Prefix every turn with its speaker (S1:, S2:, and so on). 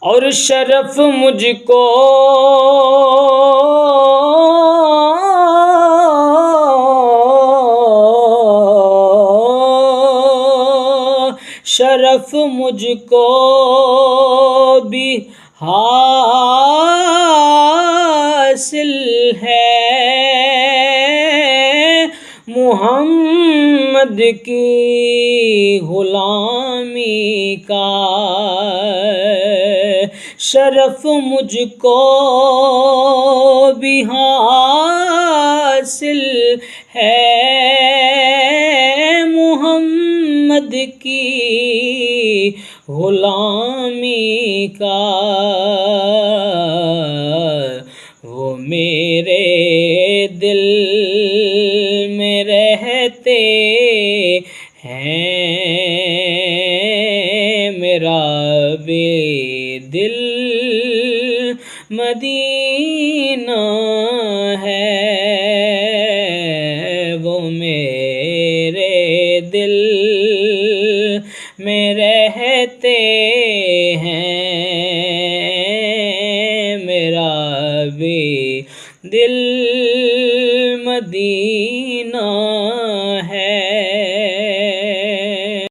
S1: और शरफ मुझको शरफ मुझको भी हासिल है मुहम्मद की गुलामी का। शरफ मुझको भी हासिल है मुहम्मद की गुलामी का। वो मेरे दिल में रहते हैं, मेरा भी दिल मदीना है। वो मेरे दिल में रहते हैं, मेरा भी दिल मदीना